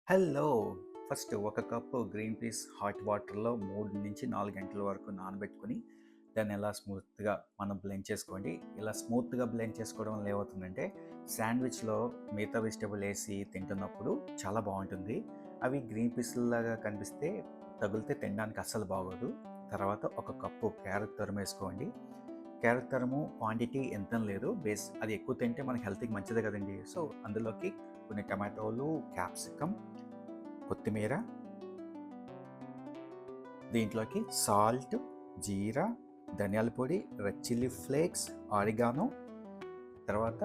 Hello! First ఒక cup green peas hot వాటర్‌లో 3-4 గంటల వరకు నానబెట్టుకొని, దాన్ని ఎలా స్మూత్‌గా మనం బ్లెండ్ చేసుకోండి. ఇలా స్మూత్‌గా బ్లెండ్ చేసుకోవడం వల్ల ఏమవుతుందంటే, శాండ్విచ్‌లో మిగతా వెజిటబుల్ ఏసి తింటున్నప్పుడు చాలా బావుంటుంది. అవి గ్రీన్ పీసుల్లాగా కనిపిస్తే తగిలితే తినడానికి అస్సలు బాగోదు. తర్వాత ఒక కప్పు క్యారట్ తురుమేసుకోండి. క్యారట్ తురుము క్వాంటిటీ ఎంతని లేదు. అది ఎక్కువ తింటే మనకి హెల్త్‌కి మంచిదే కదండీ! సో, అందులోకి కొన్ని టమాటోలు, క్యాప్సికమ్, కొత్తిమీర, దీంట్లోకి సాల్ట్, జీరా, ధనియాల పొడి, రెడ్ చిల్లీ ఫ్లేక్స్, ఆరిగానో, తర్వాత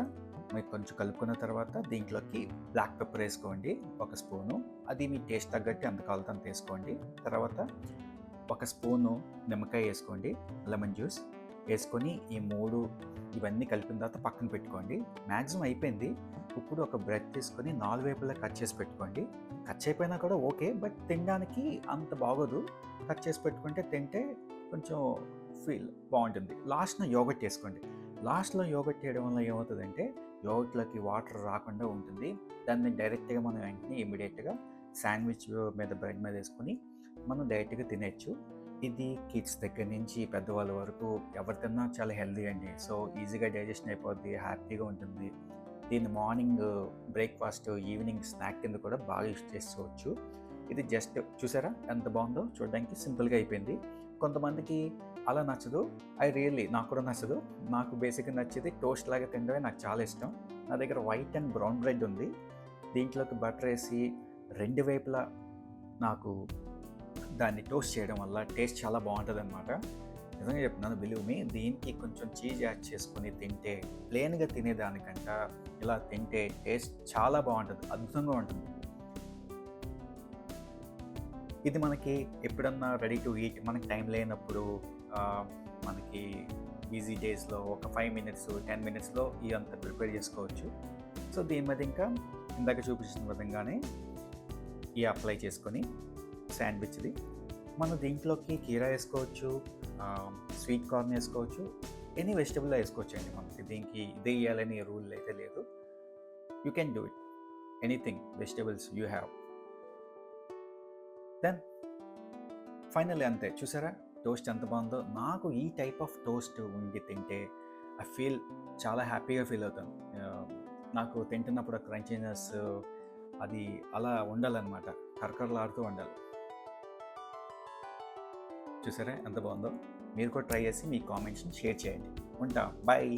మీరు కొంచెం కలుపుకున్న తర్వాత దీంట్లోకి బ్లాక్ పెప్పర్ వేసుకోండి ఒక స్పూను. అది మీ టేస్ట్ తగ్గట్టు ఎంత కావాలో అంత వేసుకోండి. తర్వాత ఒక స్పూను నిమ్మకాయ వేసుకోండి, లెమన్ జ్యూస్ వేసుకొని ఇవన్నీ కలిపిన తర్వాత పక్కన పెట్టుకోండి. మ్యాక్సిమం అయిపోయింది. ఇప్పుడు ఒక బ్రెడ్ తీసుకొని 4 వైపులా కట్ చేసి పెట్టుకోండి. కట్ చేయకపోయినా కూడా ఓకే, బట్ తినడానికి అంత బాగోదు. కట్ చేసి పెట్టుకుంటే తింటే కొంచెం ఫీల్ బాగుంటుంది. లాస్ట్‌న యోగర్ట్ వేసుకోండి. లాస్ట్‌లో యోగర్ట్ వేయడం వల్ల ఏమవుతుందంటే యోగర్ట్‌లోకి వాటర్ రాకుండా ఉంటుంది. దాన్ని డైరెక్ట్‌గా మనం వెంటనే ఇమ్మీడియట్‌గా శాండ్విచ్ మీద బ్రెడ్ మీద వేసుకొని మనం డైరెక్ట్‌గా తినేయచ్చు. ఇది కిడ్స్ దగ్గర నుంచి పెద్దవాళ్ళ వరకు ఎవరు తిన్నా చాలా హెల్తీ అండి. సో ఈజీగా డైజెషన్ అయిపోద్ది, హ్యాపీగా ఉంటుంది. దీన్ని మార్నింగ్ బ్రేక్‌ఫాస్ట్, ఈవినింగ్ స్నాక్ కింద కూడా బాగా యూజ్ చేసుకోవచ్చు. ఇది జస్ట్ చూసారా ఎంత బాగుందో, చూడడానికి సింపుల్‌గా అయిపోయింది. కొంతమందికి అలా నచ్చదు. నాకు కూడా నచ్చదు. నాకు బేసిక్‌గా నచ్చేది టోస్ట్ లాగా తినడమే నాకు చాలా ఇష్టం. నా దగ్గర వైట్ అండ్ బ్రౌన్ బ్రెడ్ ఉంది. దీంట్లోకి బటర్ వేసి 2 వైపులా నాకు దాన్ని టోస్ట్ చేయడం వల్ల టేస్ట్ చాలా బాగుంటుందన్నమాట. నిజంగా చెప్తున్నాను, బిలీవ్ మీ. దీనికి కొంచెం చీజ్ యాడ్ చేసుకొని తింటే ప్లెయిన్‌గా తినేదానికంట ఇలా తింటే టేస్ట్ చాలా బాగుంటుంది, అద్భుతంగా ఉంటుంది. ఇది మనకి ఎప్పుడన్నా రెడీ టు ఈట్ మనకి టైం లేనప్పుడు, మనకి బిజీ డేస్లో ఒక 5 మినిట్స్ 10 మినిట్స్లో ఇదంతా ప్రిపేర్ చేసుకోవచ్చు. సో దీని మీద ఇంకా ఇందాక చూపించిన విధంగానే అప్లై చేసుకొని శాండ్విచ్ది మనం దీంట్లోకి కీరా వేసుకోవచ్చు, స్వీట్ కార్న్ వేసుకోవచ్చు, ఎనీ వెజిటబుల్ వేసుకోవచ్చు అండి. మనకి దీనికి ఇదే వేయాలని రూల్ అయితే లేదు. You can do it, anything vegetables you have. Then finally అంతే. చూసారా టోస్ట్ ఎంత బాగుందో. నాకు ఈ టైప్ ఆఫ్ టోస్ట్ ఉండి తింటే ఐ ఫీల్ చాలా హ్యాపీగా ఫీల్ అవుతాను. నాకు తింటున్నప్పుడు ఆ క్రంచీనెస్ అది అలా ఉండాలన్నమాట, కరకరలాడుతూ ఉండాలి. చూసారా ఎంత బాగుందో. మీరు కూడా ట్రై చేసి మీ కామెంట్స్ని షేర్ చేయండి. ఉంటా, బాయ్.